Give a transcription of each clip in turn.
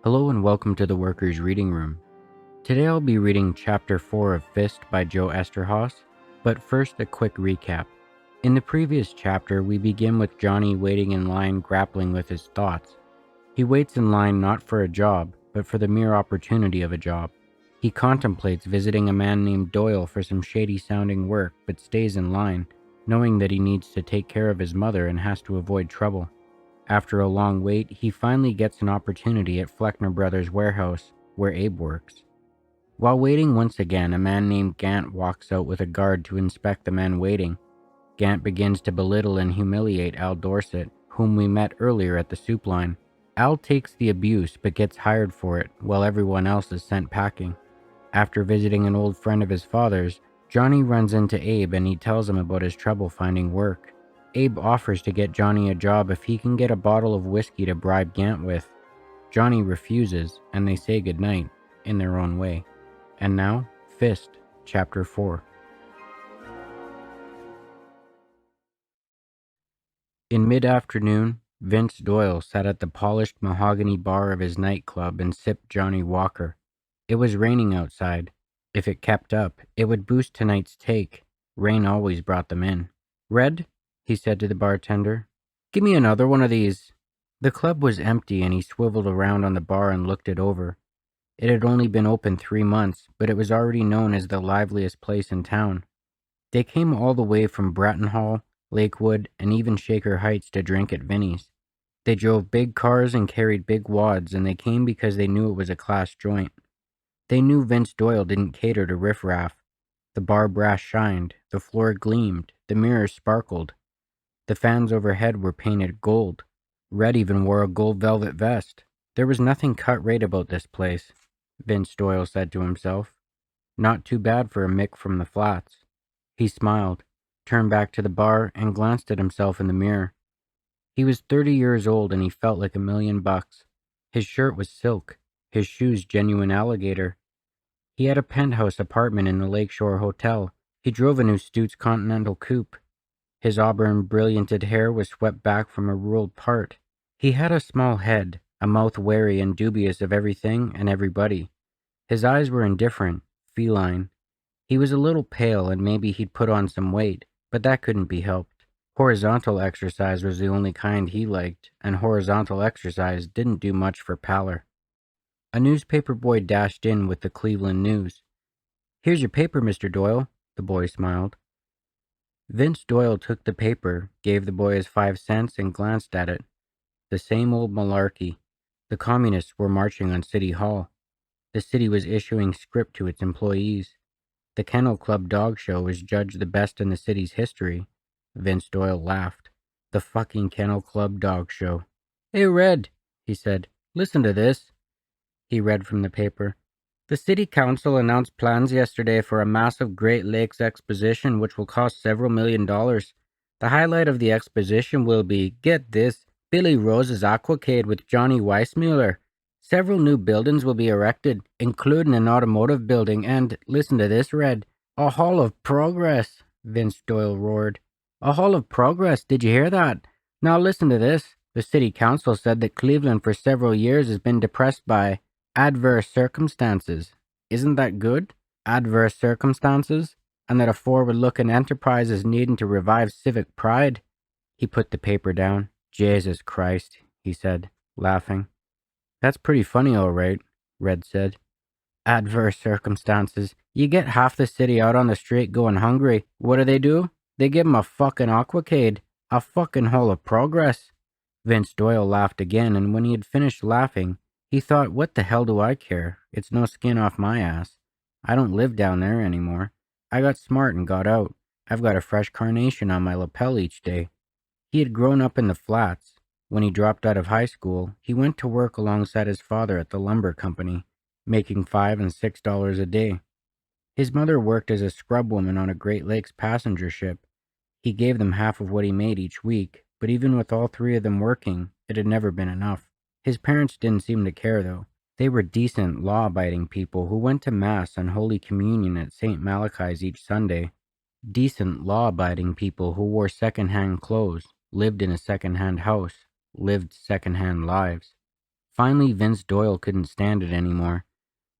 Hello and welcome to the Workers' Reading Room. Today I'll be reading Chapter 4 of F.I.S.T by Joe Eszterhas, but first a quick recap. In the previous chapter, we begin with Johnny waiting in line grappling with his thoughts. He waits in line not for a job, but for the mere opportunity of a job. He contemplates visiting a man named Doyle for some shady-sounding work, but stays in line, knowing that he needs to take care of his mother and has to avoid trouble. After a long wait, he finally gets an opportunity at Fleckner Brothers' warehouse, where Abe works. While waiting once again, a man named Gant walks out with a guard to inspect the men waiting. Gant begins to belittle and humiliate Al Dorset, whom we met earlier at the soup line. Al takes the abuse but gets hired for it, while everyone else is sent packing. After visiting an old friend of his father's, Johnny runs into Abe and he tells him about his trouble finding work. Abe offers to get Johnny a job if he can get a bottle of whiskey to bribe Gant with. Johnny refuses, and they say goodnight, in their own way. And now, F.I.S.T, Chapter 4. In mid-afternoon, Vince Doyle sat at the polished mahogany bar of his nightclub and sipped Johnny Walker. It was raining outside. If it kept up, it would boost tonight's take. Rain always brought them in. "Red?" he said to the bartender. "Give me another one of these." The club was empty and he swiveled around on the bar and looked it over. It had only been open 3 months, but it was already known as the liveliest place in town. They came all the way from Bratton Hall, Lakewood, and even Shaker Heights to drink at Vinnie's. They drove big cars and carried big wads, and they came because they knew it was a class joint. They knew Vince Doyle didn't cater to riffraff. The bar brass shined, the floor gleamed, the mirrors sparkled. The fans overhead were painted gold. Red even wore a gold velvet vest. There was nothing cut right about this place, Vince Doyle said to himself. Not too bad for a Mick from the flats. He smiled, turned back to the bar, and glanced at himself in the mirror. He was 30 years old and he felt like $1,000,000. His shirt was silk, his shoes genuine alligator. He had a penthouse apartment in the Lakeshore Hotel. He drove a new Stutes Continental coupe. His auburn brillianted hair was swept back from a ruled part. He had a small head, a mouth wary and dubious of everything and everybody. His eyes were indifferent, feline. He was a little pale and maybe he'd put on some weight, but that couldn't be helped. Horizontal exercise was the only kind he liked, and horizontal exercise didn't do much for pallor. A newspaper boy dashed in with the Cleveland News. "Here's your paper, Mr. Doyle," the boy smiled. Vince Doyle took the paper, gave the boy his 5 cents, and glanced at it. The same old malarkey. The communists were marching on City Hall. The city was issuing script to its employees. The Kennel Club dog show was judged the best in the city's history. Vince Doyle laughed. The fucking Kennel Club dog show. "Hey, Red," he said. "Listen to this." He read from the paper. "The city council announced plans yesterday for a massive Great Lakes exposition which will cost several $1,000,000. The highlight of the exposition will be, get this, Billy Rose's Aquacade with Johnny Weissmuller. Several new buildings will be erected, including an automotive building and, listen to this, Red, a Hall of Progress," Vince Doyle roared. "A Hall of Progress, did you hear that? Now listen to this. The city council said that Cleveland for several years has been depressed by adverse circumstances. Isn't that good? Adverse circumstances? And that a forward-looking enterprise is needing to revive civic pride." He put the paper down. "Jesus Christ," he said, laughing. "That's pretty funny, all right," Red said. "Adverse circumstances. You get half the city out on the street going hungry. What do? They give 'em a fucking aquacade. A fucking Hall of Progress." Vince Doyle laughed again, and when he had finished laughing, he thought, what the hell do I care? It's no skin off my ass. I don't live down there anymore. I got smart and got out. I've got a fresh carnation on my lapel each day. He had grown up in the flats. When he dropped out of high school, he went to work alongside his father at the lumber company, making $5 and $6 a day. His mother worked as a scrub woman on a Great Lakes passenger ship. He gave them half of what he made each week, but even with all 3 of them working, it had never been enough. His parents didn't seem to care, though. They were decent, law-abiding people who went to Mass and Holy Communion at St. Malachi's each Sunday. Decent, law-abiding people who wore second-hand clothes, lived in a second-hand house, lived second-hand lives. Finally, Vince Doyle couldn't stand it anymore.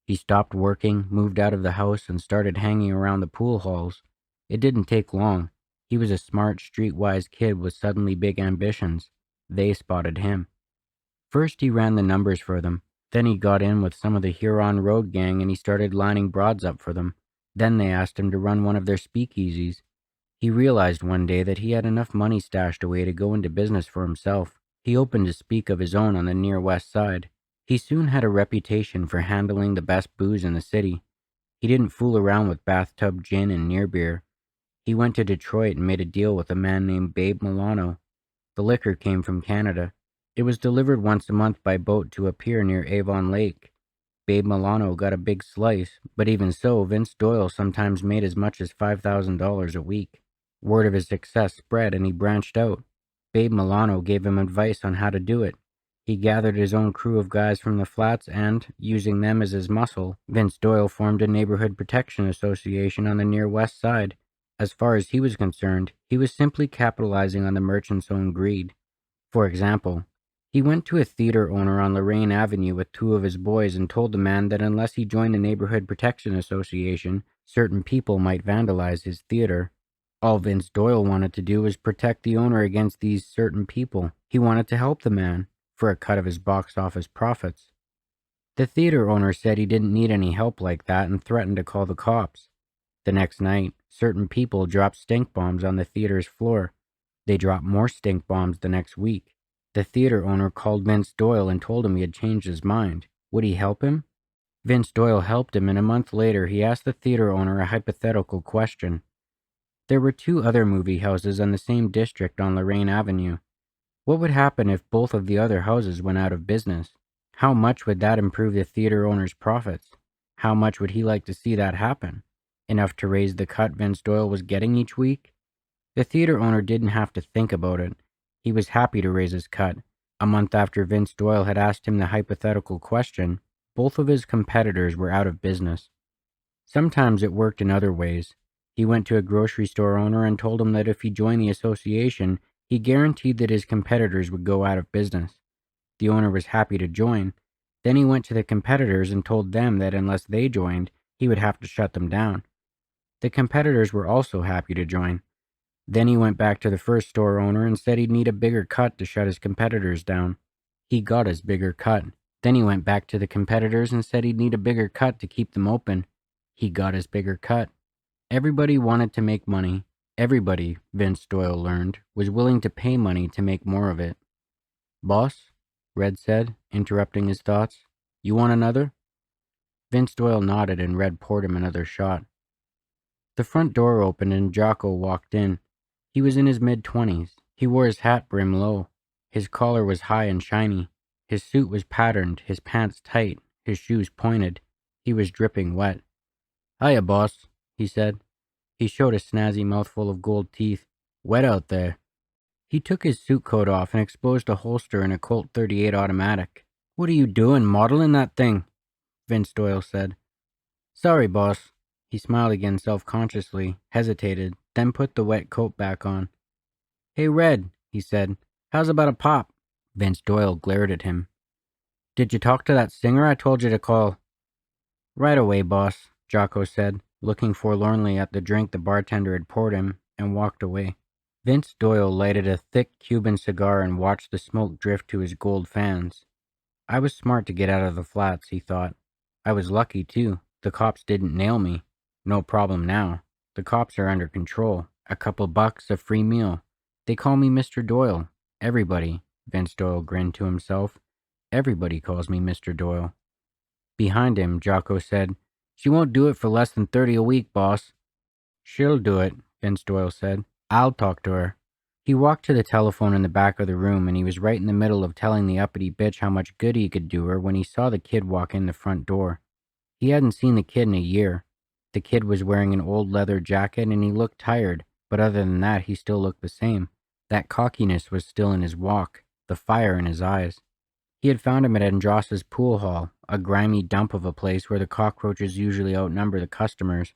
He stopped working, moved out of the house, and started hanging around the pool halls. It didn't take long. He was a smart, streetwise kid with suddenly big ambitions. They spotted him. First, he ran the numbers for them. Then he got in with some of the Huron Road gang and he started lining broads up for them. Then they asked him to run one of their speakeasies. He realized one day that he had enough money stashed away to go into business for himself. He opened a speak of his own on the near west side. He soon had a reputation for handling the best booze in the city. He didn't fool around with bathtub gin and near beer. He went to Detroit and made a deal with a man named Babe Milano. The liquor came from Canada. It was delivered once a month by boat to a pier near Avon Lake. Babe Milano got a big slice, but even so, Vince Doyle sometimes made as much as $5,000 a week. Word of his success spread and he branched out. Babe Milano gave him advice on how to do it. He gathered his own crew of guys from the flats and, using them as his muscle, Vince Doyle formed a neighborhood protection association on the near west side. As far as he was concerned, he was simply capitalizing on the merchant's own greed. For example, he went to a theater owner on Lorraine Avenue with two of his boys and told the man that unless he joined the Neighborhood Protection Association, certain people might vandalize his theater. All Vince Doyle wanted to do was protect the owner against these certain people. He wanted to help the man for a cut of his box office profits. The theater owner said he didn't need any help like that and threatened to call the cops. The next night, certain people dropped stink bombs on the theater's floor. They dropped more stink bombs the next week. The theater owner called Vince Doyle and told him he had changed his mind. Would he help him? Vince Doyle helped him, and a month later he asked the theater owner a hypothetical question. There were two other movie houses in the same district on Lorraine Avenue. What would happen if both of the other houses went out of business? How much would that improve the theater owner's profits? How much would he like to see that happen? Enough to raise the cut Vince Doyle was getting each week? The theater owner didn't have to think about it. He was happy to raise his cut. A month after Vince Doyle had asked him the hypothetical question, both of his competitors were out of business. Sometimes it worked in other ways. He went to a grocery store owner and told him that if he joined the association, he guaranteed that his competitors would go out of business. The owner was happy to join. Then he went to the competitors and told them that unless they joined, he would have to shut them down. The competitors were also happy to join. Then he went back to the first store owner and said he'd need a bigger cut to shut his competitors down. He got his bigger cut. Then he went back to the competitors and said he'd need a bigger cut to keep them open. He got his bigger cut. Everybody wanted to make money. Everybody, Vince Doyle learned, was willing to pay money to make more of it. "Boss," Red said, interrupting his thoughts, "you want another?" Vince Doyle nodded and Red poured him another shot. The front door opened and Jocko walked in. He was in his mid-20s. He wore his hat brim low. His collar was high and shiny. His suit was patterned, his pants tight, his shoes pointed. He was dripping wet. "Hiya, boss," he said. He showed a snazzy mouthful of gold teeth. "Wet out there." He took his suit coat off and exposed a holster and a Colt 38 automatic. "What are you doing, modeling that thing?" Vince Doyle said. "Sorry, boss." He smiled again self-consciously, hesitated, then put the wet coat back on. "Hey, Red," he said. "How's about a pop?" Vince Doyle glared at him. "Did you talk to that singer I told you to call?" "Right away, boss," Jocko said, looking forlornly at the drink the bartender had poured him, and walked away. Vince Doyle lighted a thick Cuban cigar and watched the smoke drift to his gold fans. I was smart to get out of the flats, he thought. I was lucky, too. The cops didn't nail me. No problem now. The cops are under control. A couple bucks, a free meal. They call me Mr. Doyle. Everybody, Vince Doyle grinned to himself. Everybody calls me Mr. Doyle. Behind him, Jocko said, "She won't do it for less than 30 a week, boss." "She'll do it," Vince Doyle said. "I'll talk to her." He walked to the telephone in the back of the room, and he was right in the middle of telling the uppity bitch how much good he could do her when he saw the kid walk in the front door. He hadn't seen the kid in a year. The kid was wearing an old leather jacket, and he looked tired, but other than that, he still looked the same. That cockiness was still in his walk, the fire in his eyes. He had found him at Andros's pool hall, a grimy dump of a place where the cockroaches usually outnumber the customers.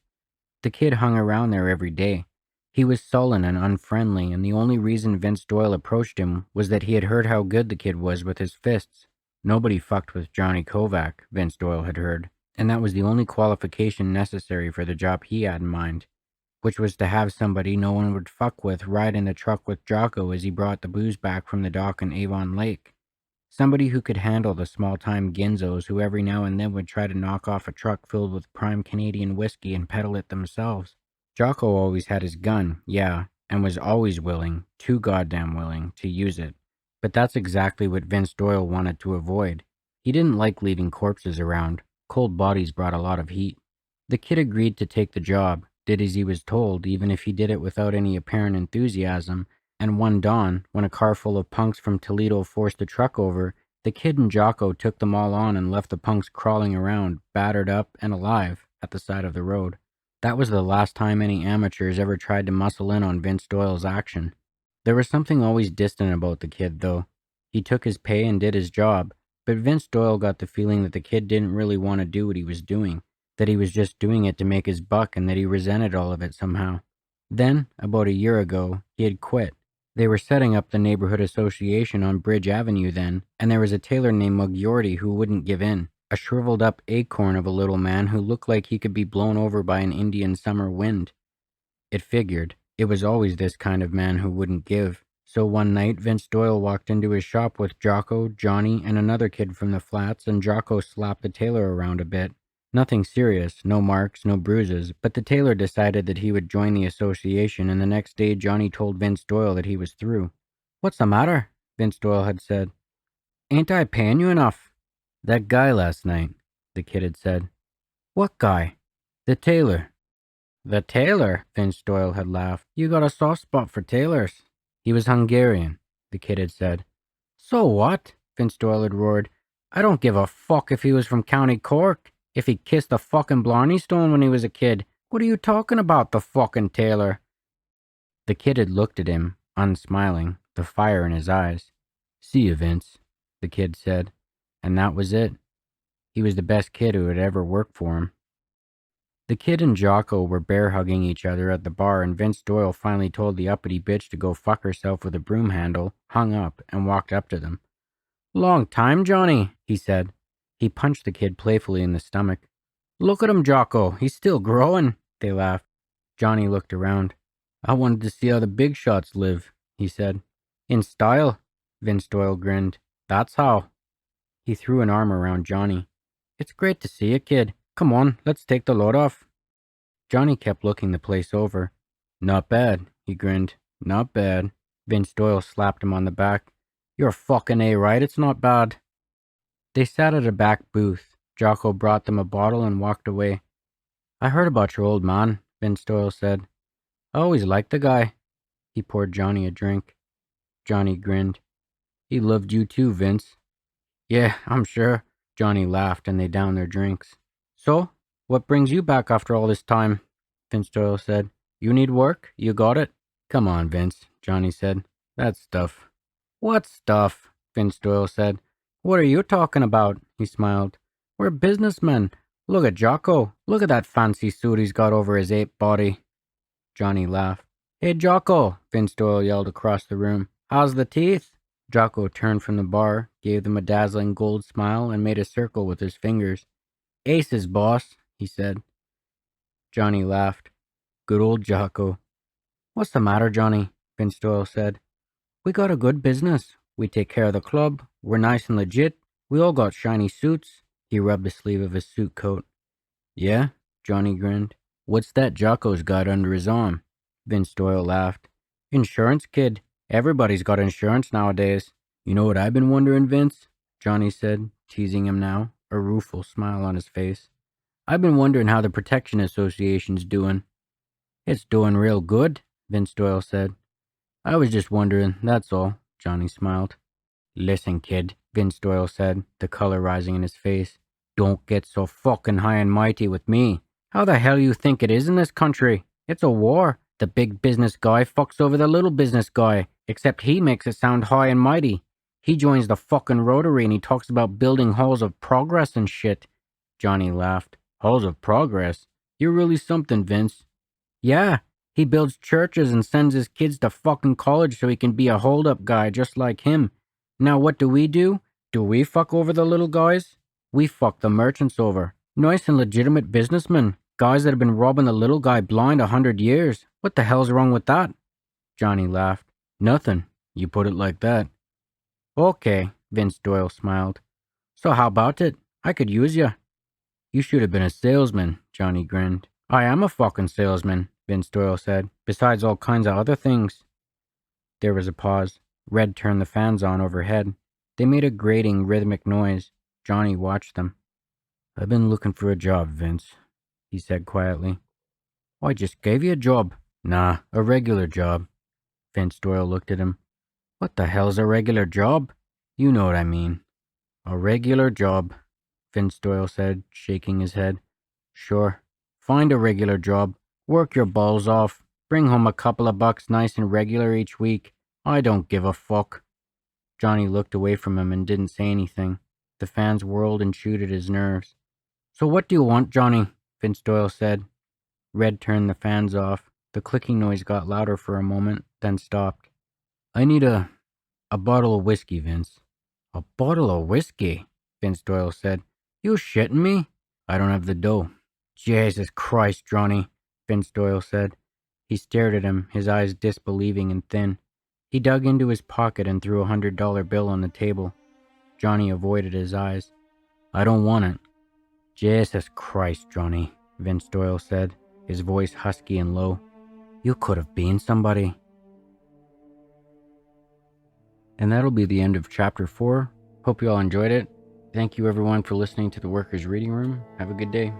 The kid hung around there every day. He was sullen and unfriendly, and the only reason Vince Doyle approached him was that he had heard how good the kid was with his fists. Nobody fucked with Johnny Kovac, Vince Doyle had heard, and that was the only qualification necessary for the job he had in mind, which was to have somebody no one would fuck with ride in the truck with Jocko as he brought the booze back from the dock in Avon Lake. Somebody who could handle the small-time ginzos who every now and then would try to knock off a truck filled with prime Canadian whiskey and peddle it themselves. Jocko always had his gun, yeah, and was always willing, too goddamn willing, to use it. But that's exactly what Vince Doyle wanted to avoid. He didn't like leaving corpses around. Cold bodies brought a lot of heat. The kid agreed to take the job, did as he was told, even if he did it without any apparent enthusiasm, and one dawn, when a car full of punks from Toledo forced the truck over, the kid and Jocko took them all on and left the punks crawling around, battered up and alive, at the side of the road. That was the last time any amateurs ever tried to muscle in on Vince Doyle's action. There was something always distant about the kid, though. He took his pay and did his job, but Vince Doyle got the feeling that the kid didn't really want to do what he was doing, that he was just doing it to make his buck and that he resented all of it somehow. Then, about a year ago, he had quit. They were setting up the neighborhood association on Bridge Avenue then, and there was a tailor named Mugyorty who wouldn't give in, a shriveled up acorn of a little man who looked like he could be blown over by an Indian summer wind. It figured. It was always this kind of man who wouldn't give. So one night, Vince Doyle walked into his shop with Jocko, Johnny, and another kid from the flats, and Jocko slapped the tailor around a bit. Nothing serious, no marks, no bruises, but the tailor decided that he would join the association, and the next day Johnny told Vince Doyle that he was through. "What's the matter?" Vince Doyle had said. "Ain't I paying you enough?" "That guy last night," the kid had said. "What guy?" "The tailor." "The tailor?" Vince Doyle had laughed. "You got a soft spot for tailors." "He was Hungarian," the kid had said. "So what?" Vince Doyle had roared. "I don't give a fuck if he was from County Cork. If he kissed a fucking Blarney Stone when he was a kid. What are you talking about, the fucking tailor?" The kid had looked at him, unsmiling, the fire in his eyes. "See you, Vince," the kid said. And that was it. He was the best kid who had ever worked for him. The kid and Jocko were bear-hugging each other at the bar, and Vince Doyle finally told the uppity bitch to go fuck herself with a broom handle, hung up, and walked up to them. "Long time, Johnny," he said. He punched the kid playfully in the stomach. "Look at him, Jocko. He's still growing," they laughed. Johnny looked around. "I wanted to see how the big shots live," he said. "In style," Vince Doyle grinned. "That's how." He threw an arm around Johnny. "It's great to see you, kid. Come on, let's take the load off." Johnny kept looking the place over. "Not bad," he grinned. "Not bad." Vince Doyle slapped him on the back. "You're fucking A-right, it's not bad." They sat at a back booth. Jocko brought them a bottle and walked away. "I heard about your old man," Vince Doyle said. "I always liked the guy." He poured Johnny a drink. Johnny grinned. "He loved you too, Vince." "Yeah, I'm sure." Johnny laughed and they downed their drinks. "So, what brings you back after all this time?" Vince Doyle said. "You need work? You got it?" "Come on, Vince," Johnny said. "That stuff." "What stuff?" Vince Doyle said. "What are you talking about?" He smiled. "We're businessmen. Look at Jocko. Look at that fancy suit he's got over his ape body." Johnny laughed. "Hey, Jocko," Vince Doyle yelled across the room. "How's the teeth?" Jocko turned from the bar, gave them a dazzling gold smile, and made a circle with his fingers. "Aces, boss," he said. Johnny laughed. Good old Jocko. "What's the matter, Johnny?" Vince Doyle said. "We got a good business. We take care of the club. We're nice and legit. We all got shiny suits." He rubbed the sleeve of his suit coat. "Yeah?" Johnny grinned. "What's that Jocko's got under his arm?" Vince Doyle laughed. "Insurance, kid. Everybody's got insurance nowadays." "You know what I've been wondering, Vince?" Johnny said, teasing him now, a rueful smile on his face. "I've been wondering how the Protection Association's doing." "It's doing real good," Vince Doyle said. "I was just wondering, that's all," Johnny smiled. "Listen, kid," Vince Doyle said, the color rising in his face. "Don't get so fucking high and mighty with me. How the hell you think it is in this country? It's a war. The big business guy fucks over the little business guy, except he makes it sound high and mighty. He joins the fucking Rotary and he talks about building halls of progress and shit." Johnny laughed. "Halls of progress? You're really something, Vince." "Yeah, he builds churches and sends his kids to fucking college so he can be a hold-up guy just like him. Now what do? Do we fuck over the little guys? We fuck the merchants over. Nice and legitimate businessmen. Guys that have been robbing the little guy blind 100 years. What the hell's wrong with that? Johnny laughed. Nothing. You put it like that. Okay, Vince Doyle smiled. So how about it? I could use ya. You should have been a salesman, Johnny grinned. I am a fucking salesman, Vince Doyle said, besides all kinds of other things. There was a pause. Red turned the fans on overhead. They made a grating, rhythmic noise. Johnny watched them. I've been looking for a job, Vince, he said quietly. I just gave you a job. Nah, a regular job. Vince Doyle looked at him. What the hell's a regular job? You know what I mean. A regular job, Vince Doyle said, shaking his head. Sure. Find a regular job. Work your balls off. Bring home a couple of bucks nice and regular each week. I don't give a fuck. Johnny looked away from him and didn't say anything. The fans whirled and chewed at his nerves. So what do you want, Johnny? Vince Doyle said. Red turned the fans off. The clicking noise got louder for a moment, then stopped. I need a bottle of whiskey, Vince. A bottle of whiskey? Vince Doyle said. You shitting me? I don't have the dough. Jesus Christ, Johnny, Vince Doyle said. He stared at him, his eyes disbelieving and thin. He dug into his pocket and threw $100 bill on the table. Johnny avoided his eyes. I don't want it. Jesus Christ, Johnny, Vince Doyle said, his voice husky and low. You could have been somebody. And that'll be the end of Chapter 4. Hope you all enjoyed it. Thank you everyone for listening to the Workers' Reading Room. Have a good day.